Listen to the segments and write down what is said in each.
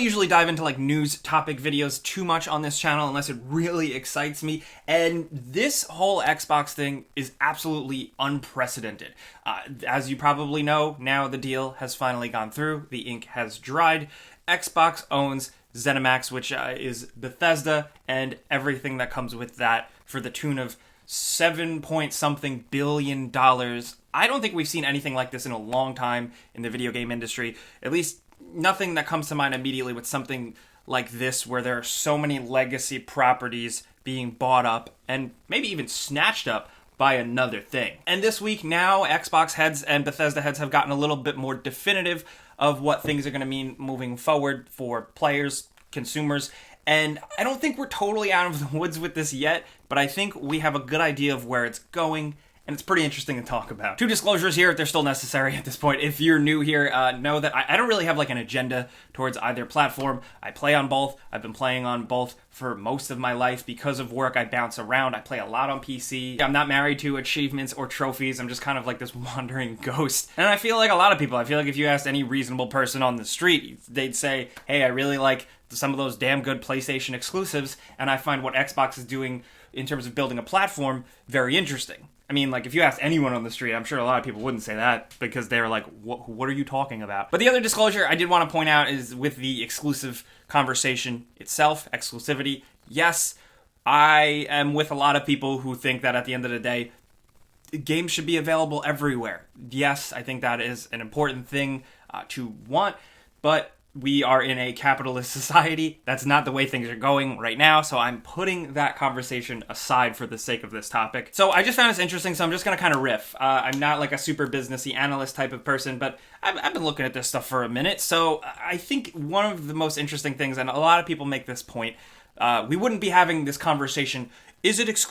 don't usually dive into like news topic videos too much on this channel unless it really excites me, and this whole Xbox thing is absolutely unprecedented. As you probably know, now the deal has finally gone through, the ink has dried. Xbox owns ZeniMax, which is Bethesda, and everything that comes with that, for the tune of $7-point-something billion. I don't think we've seen anything like this in a long time in the video game industry. At least nothing that comes to mind immediately with something like this, where there are so many legacy properties being bought up and maybe even snatched up by another thing. And this week now, Xbox heads and Bethesda heads have gotten a little bit more definitive of what things are going to mean moving forward for players, consumers, and I don't think we're totally out of the woods with this yet, but I think we have a good idea of where it's going, and it's pretty interesting to talk about. Two disclosures here, if they're still necessary at this point. If you're new here, know that I don't really have like an agenda towards either platform. I play on both. I've been playing on both for most of my life. Because of work, I bounce around. I play a lot on PC. I'm not married to achievements or trophies. I'm just kind of like this wandering ghost. And I feel like a lot of people, I feel like if you asked any reasonable person on the street, they'd say, hey, I really like some of those damn good PlayStation exclusives, and I find what Xbox is doing in terms of building a platform very interesting. I mean, like, if you ask anyone on the street, I'm sure a lot of people wouldn't say that, because they're like, what are you talking about? But the other disclosure I did want to point out is with the exclusive conversation itself, exclusivity. Yes, I am with a lot of people who think that at the end of the day, games should be available everywhere. Yes, I think that is an important thing to want, but we are in a capitalist society. That's not the way things are going right now, so I'm putting that conversation aside for the sake of this topic. So I just found this interesting, so I'm just going to kind of riff. I'm not like a super businessy analyst type of person, but I've been looking at this stuff for a minute, so I think one of the most interesting things, and a lot of people make this point, we wouldn't be having this conversation,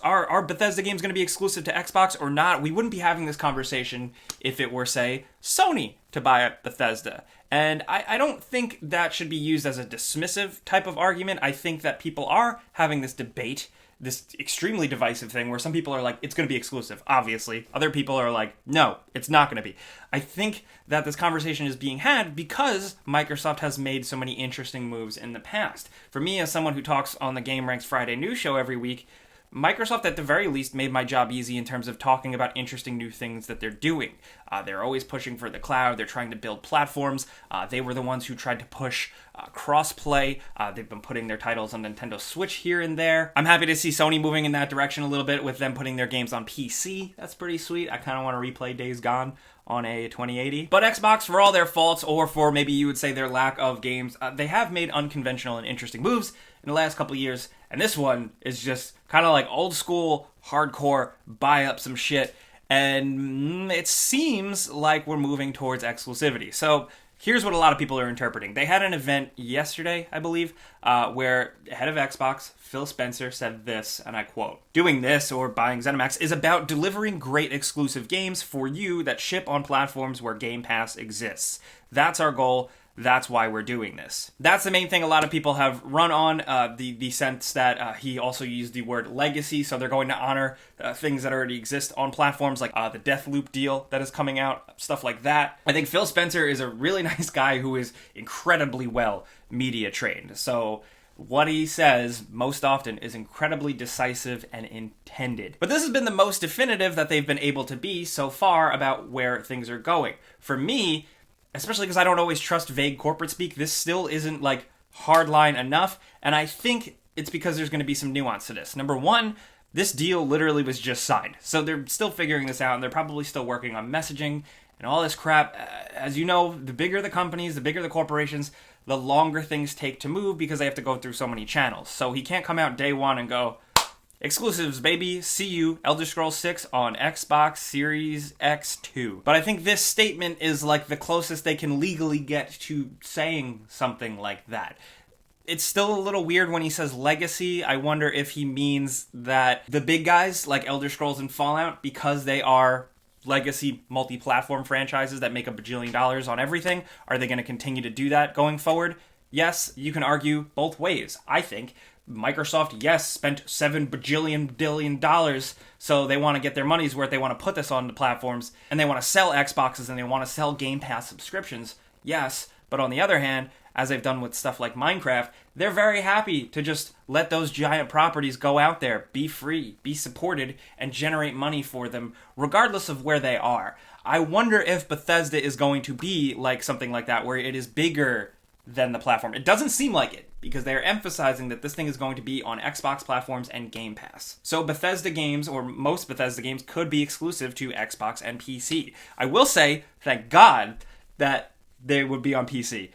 are Bethesda games going to be exclusive to Xbox or not? We wouldn't be having this conversation if it were, say, Sony to buy up Bethesda. And I don't think that should be used as a dismissive type of argument. I think that people are having this debate, this extremely divisive thing where some people are like, it's going to be exclusive, obviously. Other people are like, no, it's not going to be. I think that this conversation is being had because Microsoft has made so many interesting moves in the past. For me, as someone who talks on the Game Ranks Friday news show every week, Microsoft, at the very least, made my job easy in terms of talking about interesting new things that they're doing. They're always pushing for the cloud. They're trying to build platforms. They were the ones who tried to push cross-play. They've been putting their titles on Nintendo Switch here and there. I'm happy to see Sony moving in that direction a little bit with them putting their games on PC. That's pretty sweet. I kind of want to replay Days Gone on a 2080. But Xbox, for all their faults, or for maybe you would say their lack of games, they have made unconventional and interesting moves in the last couple of years, and this one is just kind of like old school, hardcore, buy up some shit, and it seems like we're moving towards exclusivity. So here's what a lot of people are interpreting. They had an event yesterday, I believe, where head of Xbox, Phil Spencer, said this, and I quote, "Doing this, or buying ZeniMax, is about delivering great exclusive games for you that ship on platforms where Game Pass exists. That's our goal. That's why we're doing this." That's the main thing a lot of people have run on, the sense that he also used the word legacy, so they're going to honor things that already exist on platforms, like the Deathloop deal that is coming out, stuff like that. I think Phil Spencer is a really nice guy who is incredibly well media trained, so what he says most often is incredibly decisive and intended. But this has been the most definitive that they've been able to be so far about where things are going. For me, especially because I don't always trust vague corporate speak, this still isn't like hardline enough, and I think it's because there's going to be some nuance to this. Number one, this deal literally was just signed, so they're still figuring this out, and they're probably still working on messaging and all this crap. As you know, the bigger the companies, the bigger the corporations, the longer things take to move because they have to go through so many channels. So he can't come out day one and go, exclusives, baby, see you, Elder Scrolls 6 on Xbox Series X2. But I think this statement is like the closest they can legally get to saying something like that. It's still a little weird when he says legacy. I wonder if he means that the big guys like Elder Scrolls and Fallout, because they are legacy multi-platform franchises that make $1 bajillion on everything, are they going to continue to do that going forward? Yes, you can argue both ways, I think. Microsoft, yes, spent $7 billion, so they want to get their money's worth. They want to put this on the platforms, and they want to sell Xboxes, and they want to sell Game Pass subscriptions. Yes, but on the other hand, as they've done with stuff like Minecraft, they're very happy to just let those giant properties go out there, be free, be supported, and generate money for them, regardless of where they are. I wonder if Bethesda is going to be like something like that, where it is bigger than the platform. It doesn't seem like it, because they are emphasizing that this thing is going to be on Xbox platforms and Game Pass. So Bethesda games, or most Bethesda games, could be exclusive to Xbox and PC. I will say, thank God, that they would be on PC.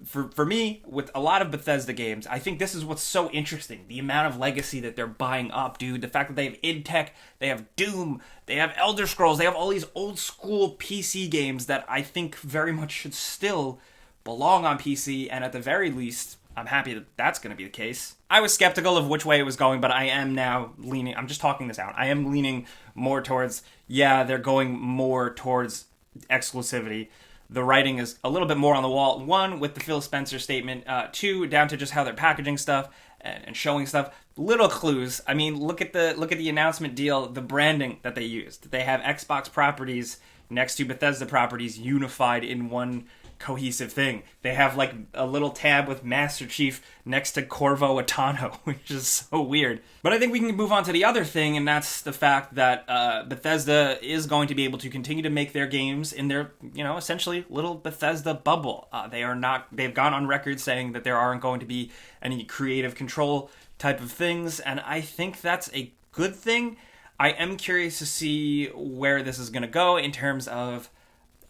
For me, with a lot of Bethesda games, I think this is what's so interesting. The amount of legacy that they're buying up, dude. The fact that they have id Tech, they have Doom, they have Elder Scrolls, they have all these old school PC games that I think very much should still belong on PC, and at the very least, I'm happy that that's going to be the case. I was skeptical of which way it was going, but I am now leaning, I'm just talking this out, I am leaning more towards, yeah, they're going more towards exclusivity. The writing is a little bit more on the wall. One, with the Phil Spencer statement. Two, down to just how they're packaging stuff and showing stuff. Little clues. I mean, look at the announcement deal, the branding that they used. They have Xbox properties next to Bethesda properties unified in one cohesive thing. They have like a little tab with Master Chief next to Corvo Atano, which is so weird. But I think we can move on to the other thing, and that's the fact that Bethesda is going to be able to continue to make their games in their, essentially little Bethesda bubble. They've gone on record saying that there aren't going to be any creative control type of things, and I think that's a good thing. I am curious to see where this is going to go in terms of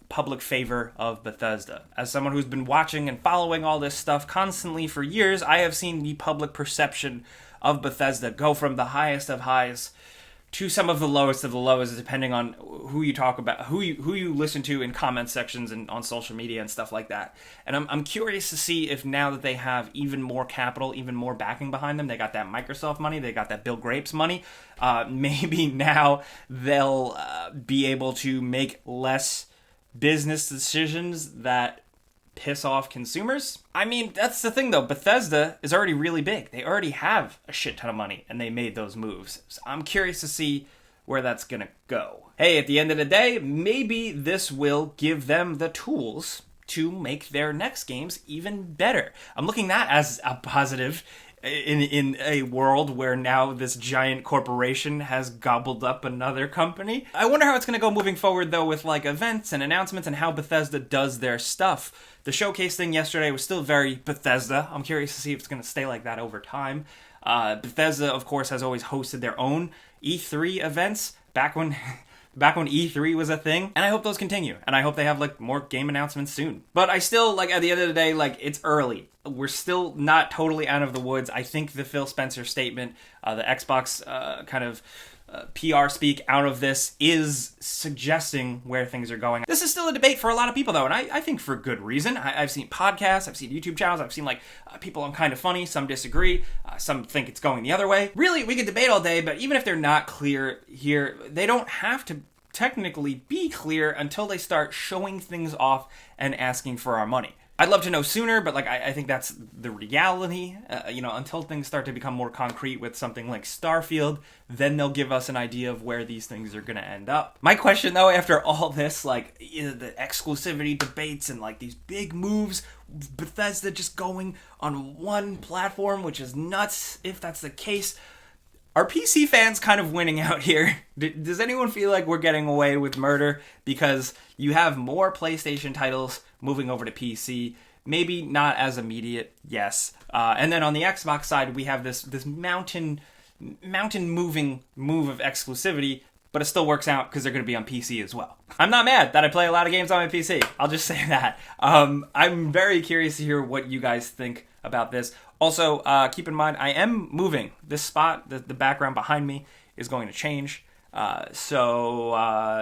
public favor of Bethesda. As someone who's been watching and following all this stuff constantly for years, I have seen the public perception of Bethesda go from the highest of highs to some of the lowest of the lows, depending on who you talk about, who you listen to in comment sections and on social media and stuff like that. And I'm curious to see if now that they have even more capital, even more backing behind them, they got that Microsoft money, they got that Bill Gates money, maybe now they'll be able to make less business decisions that piss off consumers. I mean, that's the thing though. Bethesda is already really big. They already have a shit ton of money and they made those moves. So I'm curious to see where that's gonna go. Hey, at the end of the day, maybe this will give them the tools to make their next games even better. I'm looking at that as a positive in a world where now this giant corporation has gobbled up another company. I wonder how it's going to go moving forward, though, with like events and announcements and how Bethesda does their stuff. The showcase thing yesterday was still very Bethesda. I'm curious to see if it's going to stay like that over time. Bethesda, of course, has always hosted their own E3 events back when E3 was a thing, and I hope those continue, and I hope they have like more game announcements soon. But I still, like, at the end of the day, like, it's early. We're still not totally out of the woods. I think the Phil Spencer statement, the Xbox PR speak out of this is suggesting where things are going. This is still a debate for a lot of people, though, and I think for good reason. I've seen podcasts, I've seen YouTube channels, I've seen people on Kind of Funny, some disagree, some think it's going the other way. Really, we could debate all day, but even if they're not clear here, they don't have to technically be clear until they start showing things off and asking for our money. I'd love to know sooner, but I think that's the reality. Until things start to become more concrete with something like Starfield, then they'll give us an idea of where these things are going to end up. My question, though, after all this, the exclusivity debates and these big moves, Bethesda just going on one platform, which is nuts if that's the case. Are PC fans kind of winning out here? Does anyone feel like we're getting away with murder because you have more PlayStation titles moving over to PC? Maybe not as immediate, yes. And then on the Xbox side, we have this mountain moving move of exclusivity, but it still works out because they're going to be on PC as well. I'm not mad that I play a lot of games on my PC. I'll just say that. I'm very curious to hear what you guys think about this. Also, keep in mind, I am moving. This spot, the background behind me, is going to change. So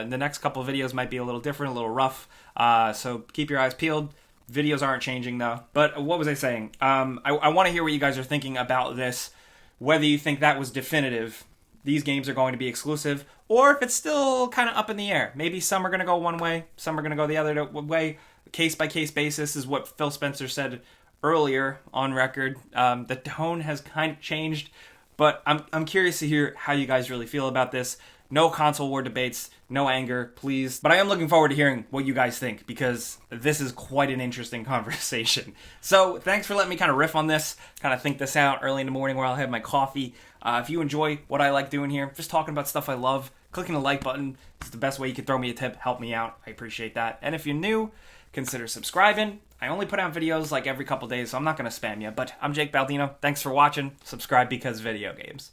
the next couple of videos might be a little different, a little rough. So keep your eyes peeled. Videos aren't changing, though. But what was I saying? I want to hear what you guys are thinking about this. Whether you think that was definitive, these games are going to be exclusive, or if it's still kind of up in the air. Maybe some are going to go one way, some are going to go the other way. Case-by-case basis is what Phil Spencer said earlier on record. The tone has kind of changed, but I'm curious to hear how you guys really feel about this. No console war debates, no anger, please. But I am looking forward to hearing what you guys think, because this is quite an interesting conversation. So thanks for letting me kind of riff on this, kind of think this out early in the morning while I have my coffee. If you enjoy what I like doing here, just talking about stuff I love, clicking the like button is the best way you can throw me a tip, help me out. I appreciate that. And if you're new, consider subscribing. I only put out videos like every couple days, so I'm not going to spam you. But I'm Jake Baldino. Thanks for watching. Subscribe because video games.